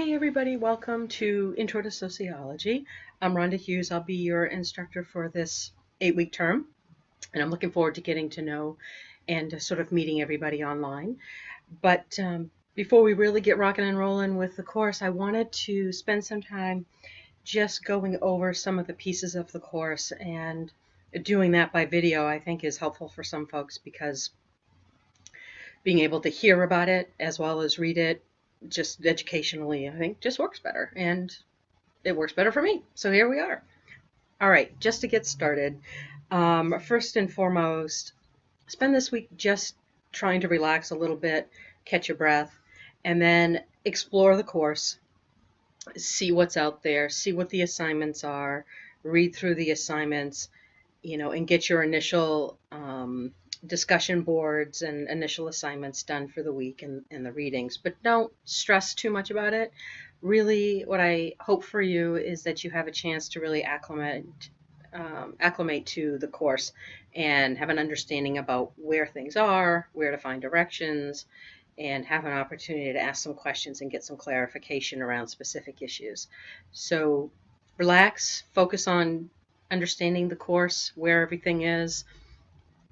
Hi everybody, welcome to Intro to Sociology. I'm Rhonda Hughes. I'll be your instructor for this 8-week term, and I'm looking forward to getting to know and sort of meeting everybody online. But before we really get rocking and rolling with the course, I wanted to spend some time just going over some of the pieces of the course, and doing that by video I think is helpful for some folks because being able to hear about it as well as read it just educationally, I think, just works better, and it works better for me. So here we are. All right, just to get started, first and foremost, spend this week just trying to relax a little bit, catch your breath, and then explore the course, see what's out there, see what the assignments are, read through the assignments, and get your initial discussion boards and initial assignments done for the week and the readings, but don't stress too much about it. Really, what I hope for you is that you have a chance to really acclimate to the course and have an understanding about where things are, where to find directions, and have an opportunity to ask some questions and get some clarification around specific issues. So relax, focus on understanding the course, where everything is,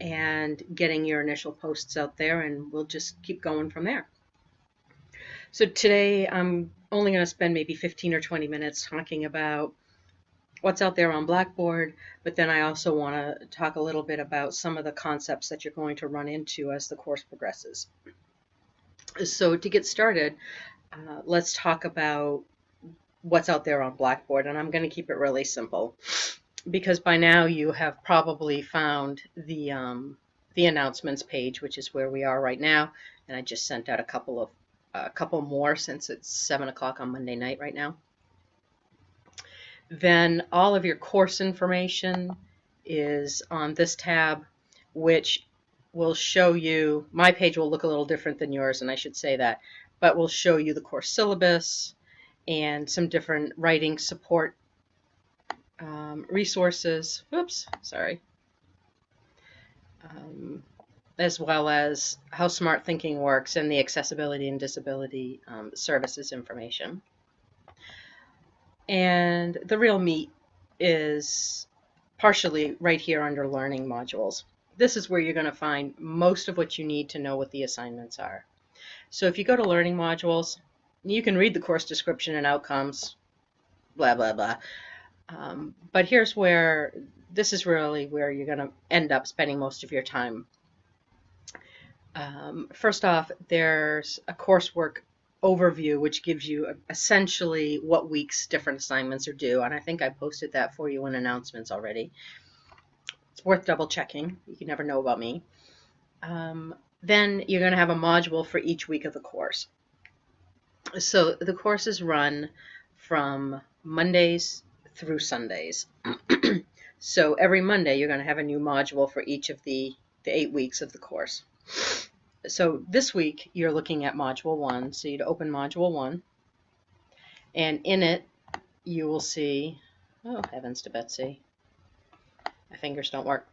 and getting your initial posts out there, and we'll just keep going from there. So today I'm only going to spend maybe 15 or 20 minutes talking about what's out there on Blackboard, but then I also want to talk a little bit about some of the concepts that you're going to run into as the course progresses. So to get started, let's talk about what's out there on Blackboard, and I'm going to keep it really simple, because by now you have probably found the announcements page, which is where we are right now, and I just sent out a couple more since it's 7 o'clock on Monday night right now. Then all of your course information is on this tab, which will show you, my page will look a little different than yours, and I should say that, but will show you the course syllabus and some different writing support resources, as well as how smart thinking works and the accessibility and disability services information. And the real meat is partially right here under learning modules. This is where you're going to find most of what you need to know what the assignments are. So if you go to learning modules, you can read the course description and outcomes, blah, blah, blah. But here's where, this is really where you're going to end up spending most of your time. First off, there's a coursework overview, which gives you essentially what week's different assignments are due, and I think I posted that for you in announcements already. It's worth double checking. You can never know about me. Then you're going to have a module for each week of the course. So the course is run from Mondays through Sundays. So every Monday you're going to have a new module for each of the 8 weeks of the course. So this week you're looking at module 1, so you'd open module 1, and in it you will see, oh heavens to Betsy, my fingers don't work.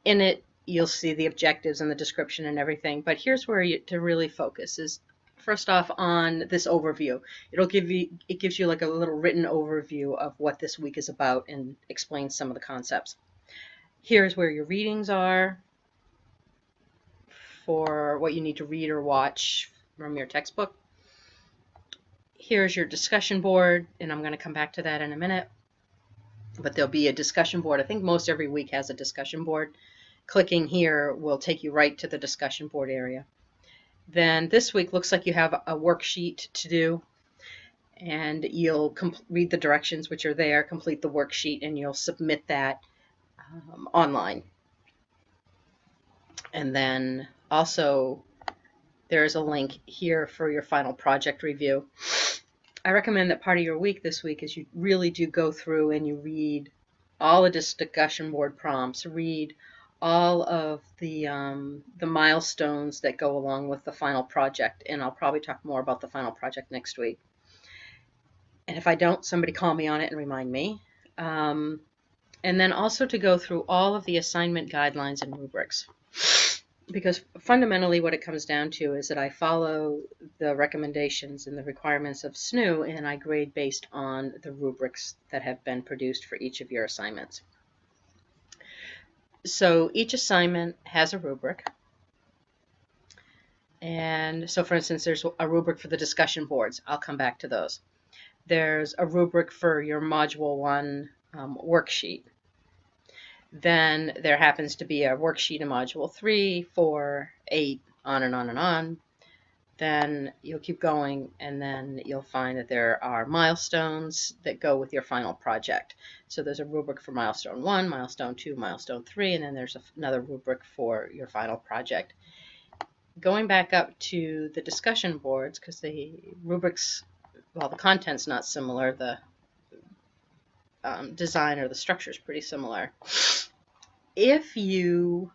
In it you'll see the objectives and the description and everything, but here's where you to really focus is first off on this overview. It gives you like a little written overview of what this week is about and explains some of the concepts. Here's where your readings are for what you need to read or watch from your textbook. Here's your discussion board, and I'm going to come back to that in a minute. But there'll be a discussion board. I think most every week has a discussion board. Clicking here will take you right to the discussion board area. Then this week looks like you have a worksheet to do, and you'll read the directions which are there, complete the worksheet, and you'll submit that online. And then also there's a link here for your final project review. I recommend that part of your week this week is you really do go through and you read all the discussion board prompts, read all of the milestones that go along with the final project, and I'll probably talk more about the final project next week. And if I don't, somebody call me on it and remind me. And then also to go through all of the assignment guidelines and rubrics. because fundamentally what it comes down to is that I follow the recommendations and the requirements of SNHU, and I grade based on the rubrics that have been produced for each of your assignments. So each assignment has a rubric. And so, for instance, there's a rubric for the discussion boards. I'll come back to those. There's a rubric for your Module 1 worksheet. Then there happens to be a worksheet in Module 3, 4, 8, on and on and on. Then you'll keep going, and then you'll find that there are milestones that go with your final project. So there's a rubric for Milestone 1, Milestone 2, Milestone 3, and then there's another rubric for your final project. Going back up to the discussion boards, because the rubrics, well, the content's not similar, the design or the structure is pretty similar. If you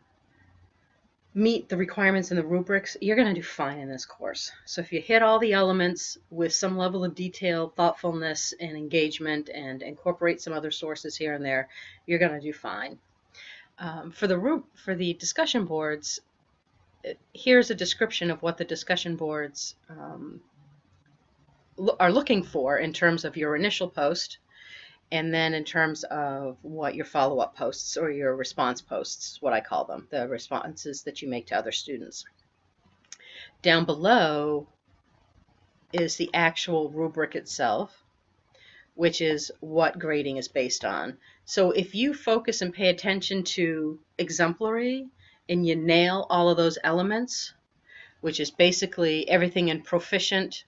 meet the requirements in the rubrics, you're going to do fine in this course. So if you hit all the elements with some level of detail, thoughtfulness, and engagement, and incorporate some other sources here and there, you're going to do fine. For the discussion boards, here's a description of what the discussion boards are looking for in terms of your initial post, and then in terms of what your follow-up posts or your response posts, what I call them, the responses that you make to other students. Down below is the actual rubric itself, which is what grading is based on. So if you focus and pay attention to exemplary and you nail all of those elements, which is basically everything in proficient,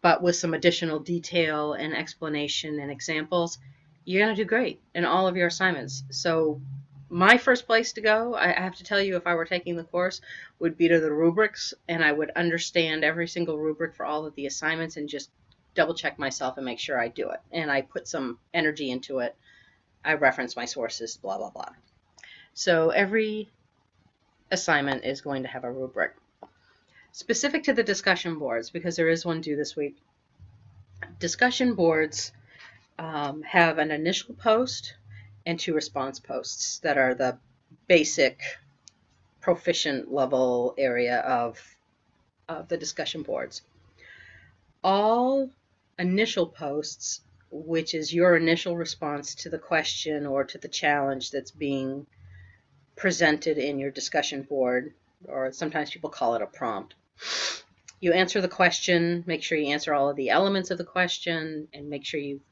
but with some additional detail and explanation and examples, you're going to do great in all of your assignments. So my first place to go, I have to tell you, if I were taking the course, would be to the rubrics, and I would understand every single rubric for all of the assignments and just double check myself and make sure I do it. And I put some energy into it. I reference my sources, blah, blah, blah. So every assignment is going to have a rubric. Specific to the discussion boards, because there is one due this week, discussion boards have an initial post and 2 response posts that are the basic proficient level area of the discussion boards. All initial posts, which is your initial response to the question or to the challenge that's being presented in your discussion board, or sometimes people call it a prompt. You answer the question, make sure you answer all of the elements of the question, and make sure you've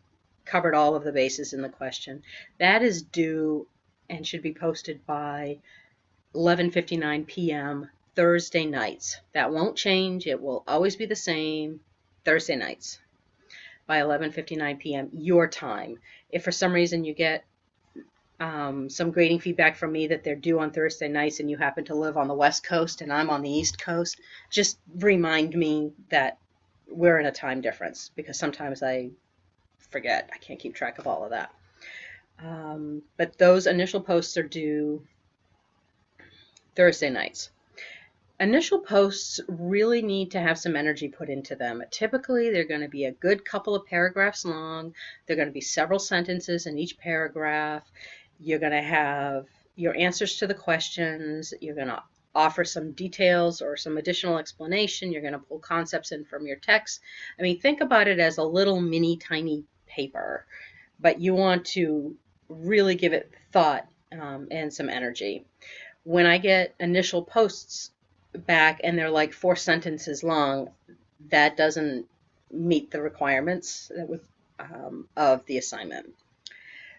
covered all of the bases in the question. That is due and should be posted by 11:59 p.m. Thursday nights. That won't change. It will always be the same Thursday nights by 11:59 p.m. your time. If for some reason you get some grading feedback from me that they're due on Thursday nights and you happen to live on the West Coast and I'm on the East Coast, just remind me that we're in a time difference, because sometimes I forget. I can't keep track of all of that. But those initial posts are due Thursday nights. Initial posts really need to have some energy put into them. Typically, they're going to be a good couple of paragraphs long. They're going to be several sentences in each paragraph. You're going to have your answers to the questions. You're going to offer some details or some additional explanation. You're going to pull concepts in from your text. I mean, think about it as a little mini tiny paper, but you want to really give it thought and some energy. When I get initial posts back and they're like 4 sentences long, that doesn't meet the requirements of the assignment.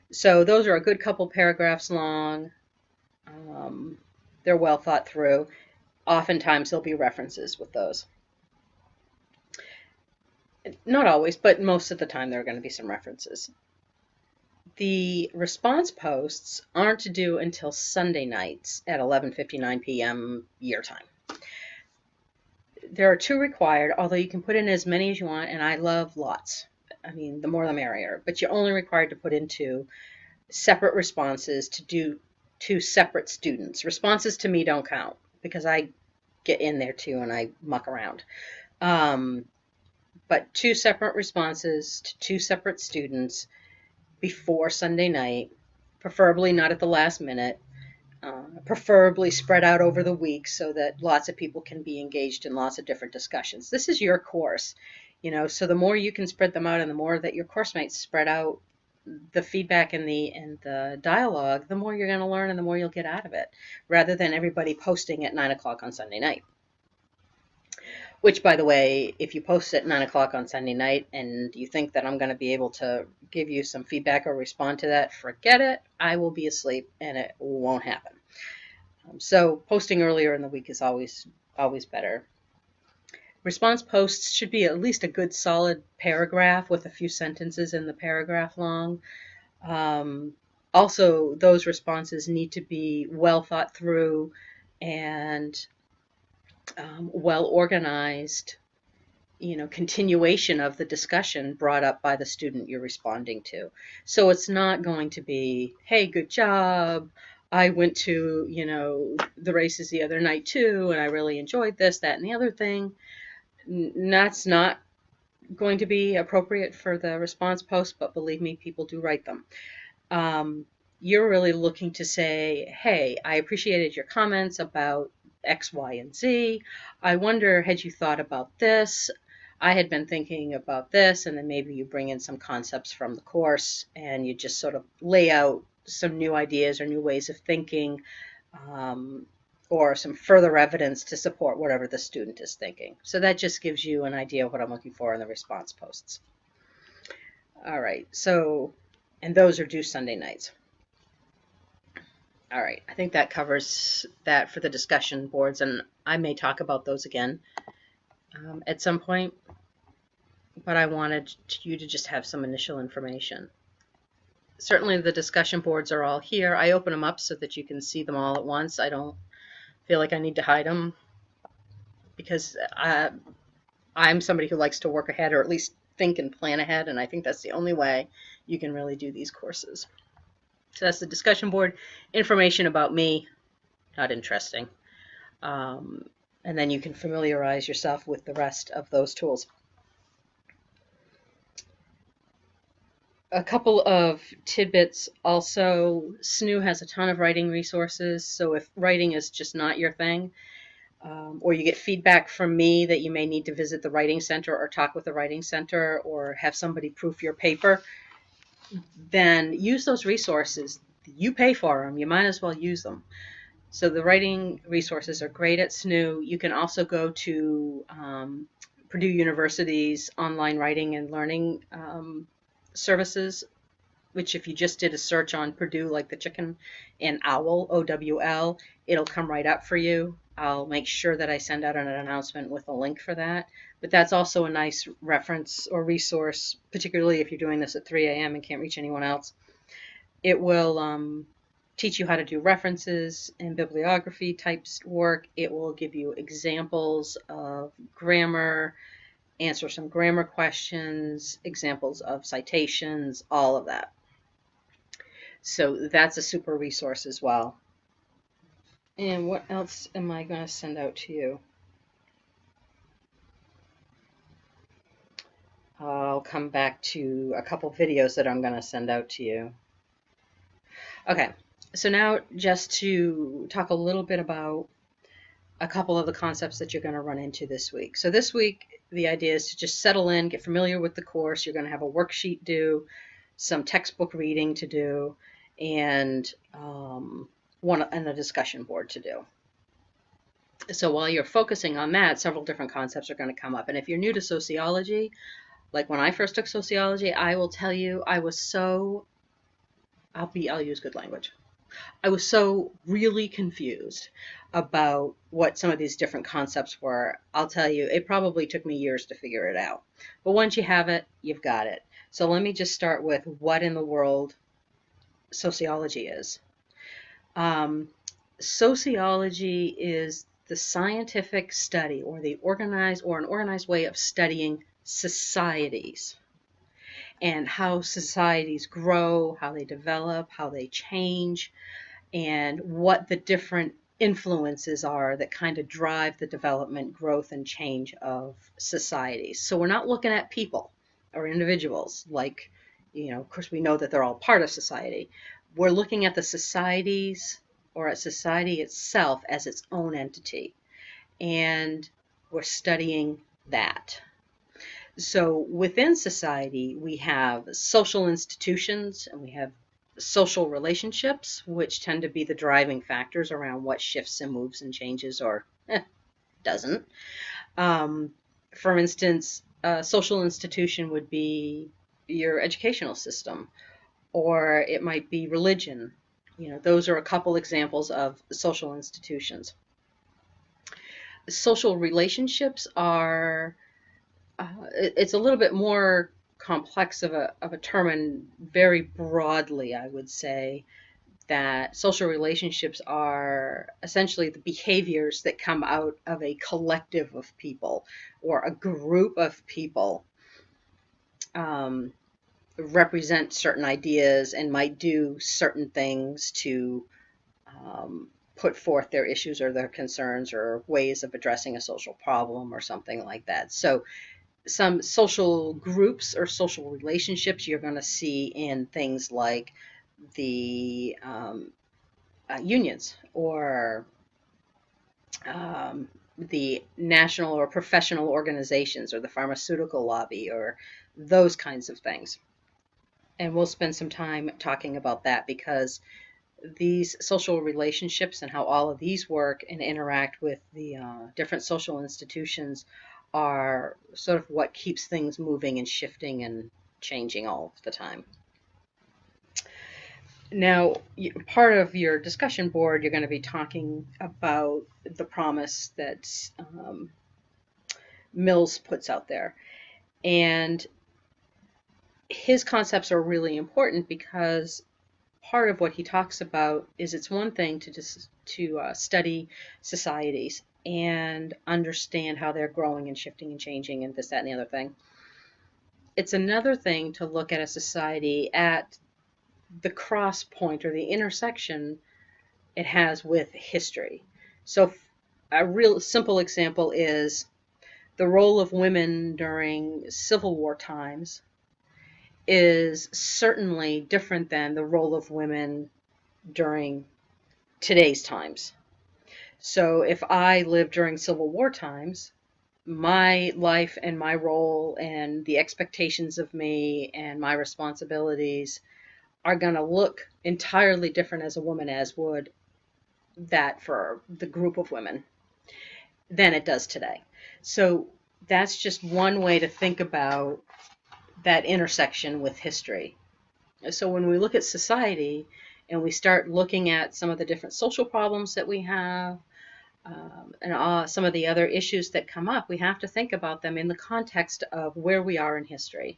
So those are a good couple paragraphs long. They're well thought through. Oftentimes there'll be references with those. Not always, but most of the time there are going to be some references. The response posts aren't due until Sunday nights at 11:59 p.m. your time. There are 2 required, although you can put in as many as you want, and I love lots. I mean, the more the merrier, but you're only required to put in 2 separate responses to separate students. Responses to me don't count because I get in there too and I muck around. But 2 separate responses to 2 separate students before Sunday night, preferably not at the last minute. preferably spread out over the week so that lots of people can be engaged in lots of different discussions. This is your course, so the more you can spread them out and the more that your course mates spread out the feedback and the dialogue, the more you're going to learn and the more you'll get out of it, rather than everybody posting at 9 o'clock on Sunday night. Which, by the way, if you post at 9 o'clock on Sunday night and you think that I'm going to be able to give you some feedback or respond to that, forget it. I will be asleep and it won't happen. So posting earlier in the week is always better. Response posts should be at least a good solid paragraph with a few sentences in the paragraph long. Also, those responses need to be well thought through and well organized, continuation of the discussion brought up by the student you're responding to. So it's not going to be, hey, good job. I went to, the races the other night too, and I really enjoyed this, that, and the other thing. That's not going to be appropriate for the response post, but believe me, people do write them. You're really looking to say, hey, I appreciated your comments about X, Y, and Z. I wonder, had you thought about this? I had been thinking about this, and then maybe you bring in some concepts from the course and you just sort of lay out some new ideas or new ways of thinking, or some further evidence to support whatever the student is thinking. So that just gives you an idea of what I'm looking for in the response posts. All right, and those are due Sunday nights. All right, I think that covers that for the discussion boards, and I may talk about those again at some point, but I wanted you to just have some initial information. Certainly the discussion boards are all here. I open them up so that you can see them all at once. I don't feel like I need to hide them because I'm somebody who likes to work ahead, or at least think and plan ahead, and I think that's the only way you can really do these courses. So that's the discussion board. Information about me, not interesting. And then you can familiarize yourself with the rest of those tools. A couple of tidbits also. SNHU has a ton of writing resources, so if writing is just not your thing, or you get feedback from me that you may need to visit the writing center or talk with the writing center or have somebody proof your paper, then use those resources. You pay for them. You might as well use them. So the writing resources are great at SNHU. You can also go to Purdue University's online writing and learning services, which if you just did a search on Purdue, like the chicken and owl, OWL, it'll come right up for you. I'll make sure that I send out an announcement with a link for that. But that's also a nice reference or resource, particularly if you're doing this at 3 a.m. and can't reach anyone else. It will teach you how to do references and bibliography types work. It will give you examples of grammar, answer some grammar questions, examples of citations, all of that. So that's a super resource as well. And what else am I going to send out to you? I'll come back to a couple videos that I'm going to send out to you. Okay, so now just to talk a little bit about a couple of the concepts that you're going to run into this week. So this week, the idea is to just settle in, get familiar with the course. You're going to have a worksheet due, some textbook reading to do, and a discussion board to do. So while you're focusing on that, several different concepts are going to come up. And if you're new to sociology, like when I first took sociology, I will tell you I was so, I'll use good language. I was so really confused about what some of these different concepts were. I'll tell you, it probably took me years to figure it out. But once you have it, you've got it. So let me just start with what in the world sociology is. Sociology is the scientific study or an organized way of studying societies and how societies grow, how they develop, how they change, and what the different influences are that kind of drive the development, growth, and change of societies. So we're not looking at people or individuals like, of course we know that they're all part of society. We're looking at the societies or at society itself as its own entity. And we're studying that. So within society, we have social institutions and we have social relationships, which tend to be the driving factors around what shifts and moves and changes or doesn't. For instance, a social institution would be your educational system, or it might be religion. Those are a couple examples of social institutions. Social relationships are, it's a little bit more complex of a term, and very broadly, I would say that social relationships are essentially the behaviors that come out of a collective of people or a group of people, represent certain ideas and might do certain things to put forth their issues or their concerns or ways of addressing a social problem or something like that. So some social groups or social relationships you're going to see in things like the unions, or the national or professional organizations, or the pharmaceutical lobby, or those kinds of things. And we'll spend some time talking about that, because these social relationships and how all of these work and interact with the different social institutions are sort of what keeps things moving and shifting and changing all the time. Now, part of your discussion board, you're going to be talking about the promise that Mills puts out there. And his concepts are really important, because part of what he talks about is it's one thing to study societies and understand how they're growing and shifting and changing and this, that, and the other thing. It's another thing to look at a society at the cross point or the intersection it has with history. So a real simple example is the role of women during Civil War times is certainly different than the role of women during today's times. So if I lived during Civil War times, my life and my role and the expectations of me and my responsibilities are going to look entirely different as a woman as would that for the group of women than it does today. So that's just one way to think about that intersection with history. So when we look at society and we start looking at some of the different social problems that we have, and some of the other issues that come up, we have to think about them in the context of where we are in history.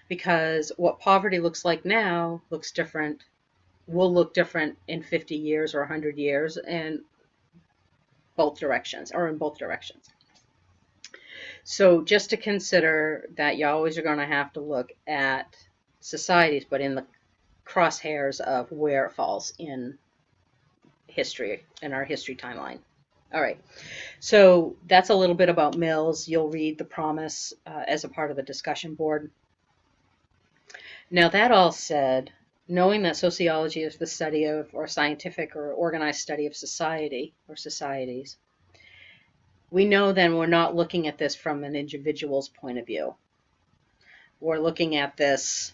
Because what poverty looks like now looks different, will look different in 50 years or 100 years, and both directions, or in both directions. So just to consider that you always are going to have to look at societies, but in the crosshairs of where it falls in history, in our history timeline. All right, so that's a little bit about Mills. You'll read the promise as a part of the discussion board. Now, that all said, knowing that sociology is the study of, or scientific or organized study of society or societies, we know then we're not looking at this from an individual's point of view. We're looking at this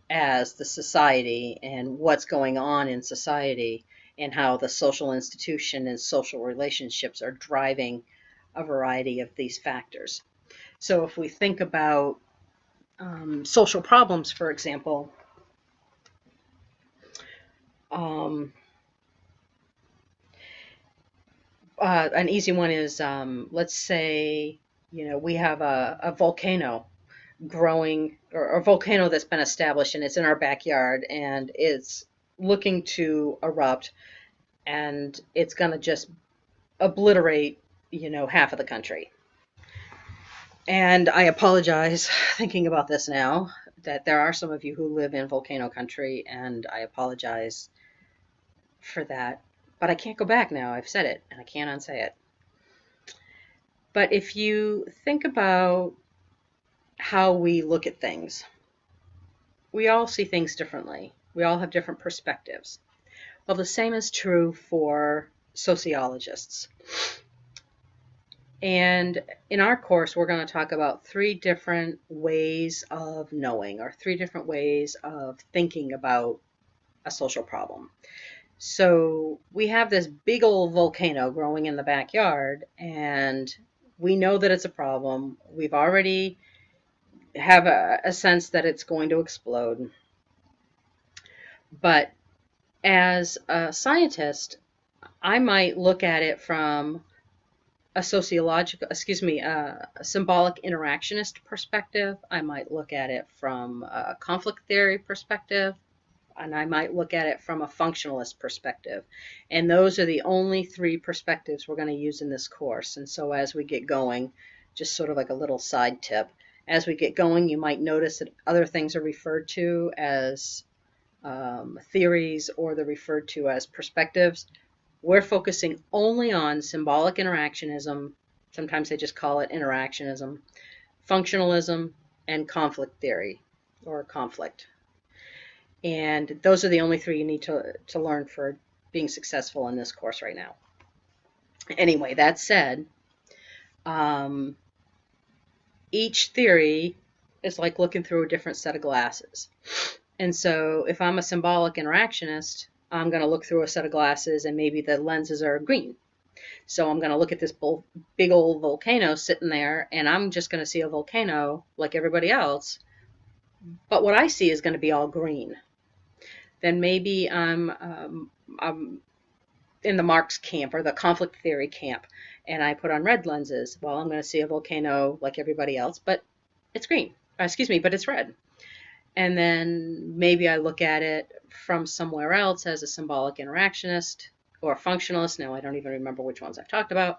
as the society and what's going on in society, and how the social institution and social relationships are driving a variety of these factors. So if we think about social problems, for example, an easy one is, let's say, we have a volcano growing, or a volcano that's been established and it's in our backyard and it's looking to erupt, and it's going to just obliterate, half of the country. And I apologize, thinking about this now, that there are some of you who live in volcano country, and I apologize for that. But I can't go back now. I've said it, and I can't unsay it. But if you think about how we look at things, we all see things differently. We all have different perspectives. Well, the same is true for sociologists. And in our course, we're going to talk about 3 different ways of knowing, or 3 different ways of thinking about a social problem. So we have this big old volcano growing in the backyard, and we know that it's a problem. We've already have a sense that it's going to explode. But as a scientist, I might look at it from a symbolic interactionist perspective. I might look at it from a conflict theory perspective, and I might look at it from a functionalist perspective. And those are the only 3 perspectives we're going to use in this course. And so as we get going, just sort of like a little side tip, as we get going, you might notice that other things are referred to as theories, or they're referred to as perspectives. We're focusing only on symbolic interactionism, sometimes they just call it interactionism, functionalism, and conflict theory, or conflict. And those are the only 3 you need to learn for being successful in this course right now. Anyway, that said, each theory is like looking through a different set of glasses. And so if I'm a symbolic interactionist, I'm going to look through a set of glasses and maybe the lenses are green. So I'm going to look at this big old volcano sitting there, and I'm just going to see a volcano like everybody else. But what I see is going to be all green. Then maybe I'm in the Marx camp, or the conflict theory camp, and I put on red lenses. Well, I'm going to see a volcano like everybody else, but it's green. But it's red. And then maybe I look at it from somewhere else as a symbolic interactionist or a functionalist. Now I don't even remember which ones I've talked about.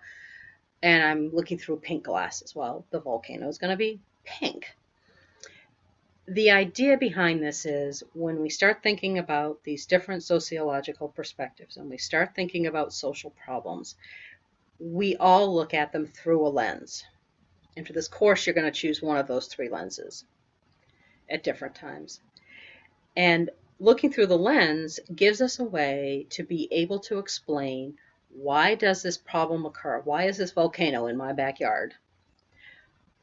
And I'm looking through pink glasses. Well, the volcano is going to be pink. The idea behind this is, when we start thinking about these different sociological perspectives and we start thinking about social problems, we all look at them through a lens. And for this course, you're going to choose one of those 3 lenses at different times. And looking through the lens gives us a way to be able to explain, why does this problem occur? Why is this volcano in my backyard?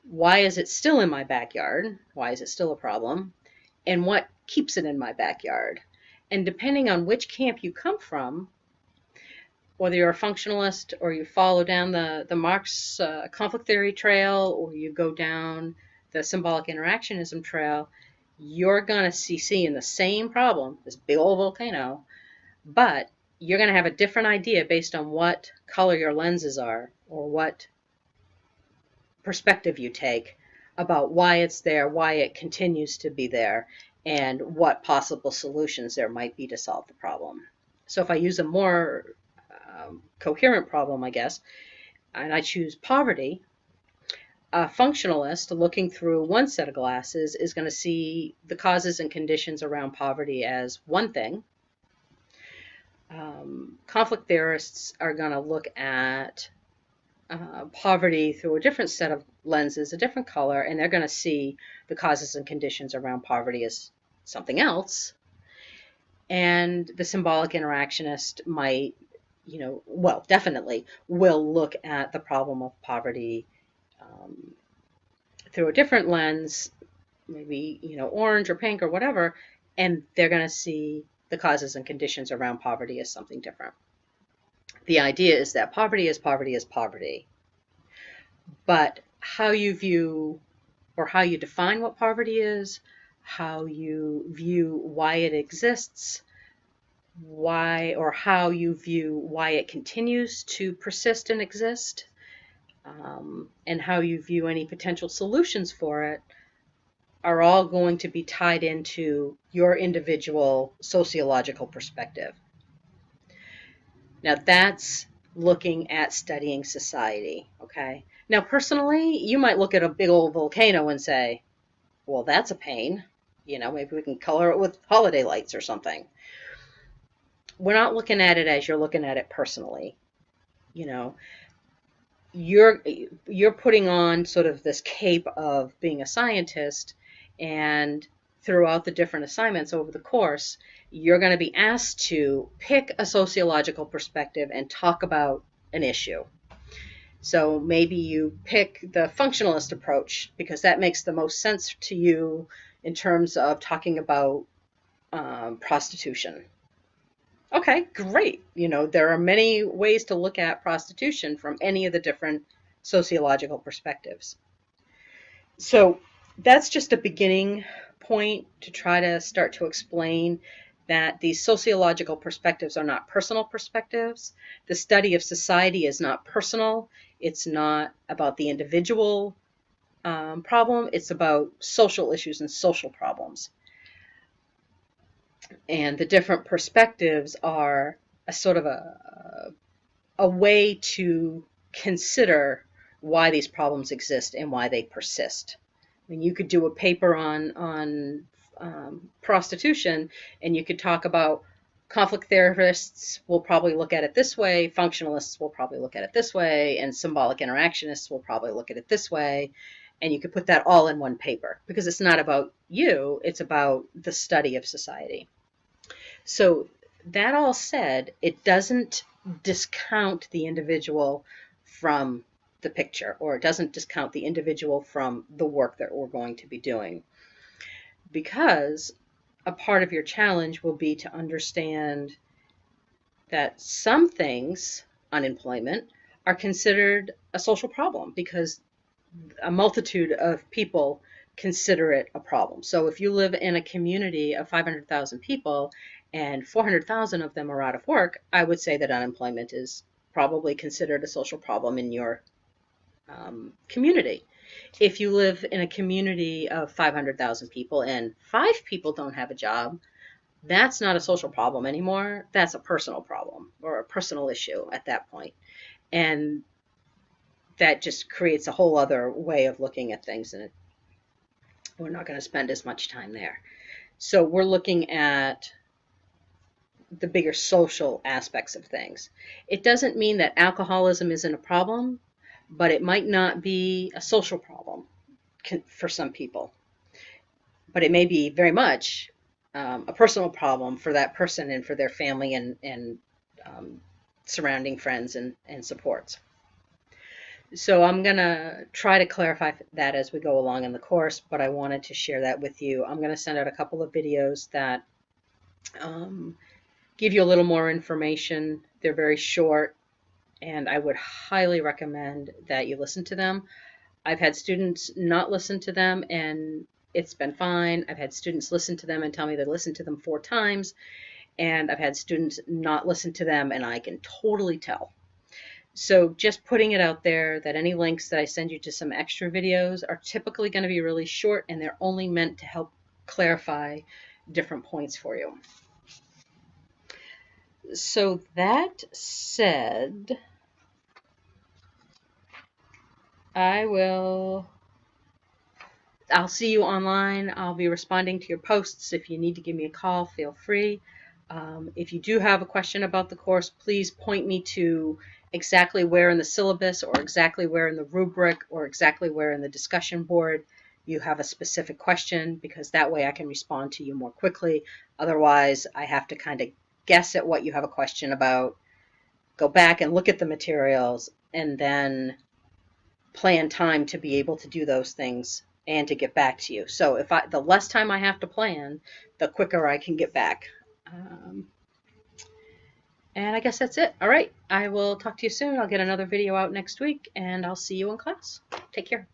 Why is it still in my backyard? Why is it still a problem? And what keeps it in my backyard? And depending on which camp you come from, whether you're a functionalist or you follow down the Marx conflict theory trail, or you go down the symbolic interactionism trail, you're going to see seeing the same problem, this big old volcano, but you're going to have a different idea based on what color your lenses are, or what perspective you take about why it's there, why it continues to be there, and what possible solutions there might be to solve the problem. So if I use a more coherent problem, I guess, and I choose poverty, a functionalist looking through one set of glasses is going to see the causes and conditions around poverty as one thing. Conflict theorists are going to look at poverty through a different set of lenses, a different color, and they're going to see the causes and conditions around poverty as something else. And the symbolic interactionist might, definitely will look at the problem of poverty through a different lens, maybe, orange or pink or whatever, and they're going to see the causes and conditions around poverty as something different. The idea is that poverty is poverty. But how you view, or how you define what poverty is, how you view why it exists, how you view why it continues to persist and exist, and how you view any potential solutions for it, are all going to be tied into your individual sociological perspective. Now that's looking at studying society, okay? Now personally, you might look at a big old volcano and say, well, that's a pain. Maybe we can color it with holiday lights or something. We're not looking at it as you're looking at it personally. You're putting on sort of this cape of being a scientist, and throughout the different assignments over the course, you're going to be asked to pick a sociological perspective and talk about an issue. So maybe you pick the functionalist approach because that makes the most sense to you in terms of talking about prostitution. Okay, great. There are many ways to look at prostitution from any of the different sociological perspectives. So that's just a beginning point to try to start to explain that these sociological perspectives are not personal perspectives. The study of society is not personal. It's not about the individual problem. It's about social issues and social problems. And the different perspectives are a sort of a way to consider why these problems exist and why they persist. I mean, you could do a paper on prostitution, and you could talk about conflict theorists will probably look at it this way, functionalists will probably look at it this way, and symbolic interactionists will probably look at it this way. And you could put that all in one paper because it's not about you, it's about the study of society. So that all said, it doesn't discount the individual from the picture, or it doesn't discount the individual from the work that we're going to be doing. Because a part of your challenge will be to understand that some things, unemployment, are considered a social problem because a multitude of people consider it a problem. So if you live in a community of 500,000 people and 400,000 of them are out of work, I would say that unemployment is probably considered a social problem in your community. If you live in a community of 500,000 people and 5 people don't have a job, that's not a social problem anymore. That's a personal problem or a personal issue at that point. And that just creates a whole other way of looking at things, and we're not going to spend as much time there. So we're looking at the bigger social aspects of things. It doesn't mean that alcoholism isn't a problem, but it might not be a social problem for some people. But it may be very much a personal problem for that person and for their family and surrounding friends and supports. So I'm going to try to clarify that as we go along in the course, but I wanted to share that with you. I'm going to send out a couple of videos that give you a little more information. They're very short, and I would highly recommend that you listen to them. I've had students not listen to them, and it's been fine. I've had students listen to them and tell me they listened to them 4 times, and I've had students not listen to them, and I can totally tell. So just putting it out there that any links that I send you to some extra videos are typically going to be really short, and they're only meant to help clarify different points for you. So that said, I'll see you online. I'll be responding to your posts. If you need to give me a call, feel free. If you do have a question about the course, please point me to exactly where in the syllabus or exactly where in the rubric or exactly where in the discussion board you have a specific question, because that way I can respond to you more quickly. Otherwise, I have to kind of guess at what you have a question about, go back and look at the materials, and then plan time to be able to do those things and to get back to you. So the less time I have to plan, the quicker I can get back. And I guess that's it. All right. I will talk to you soon. I'll get another video out next week, and I'll see you in class. Take care.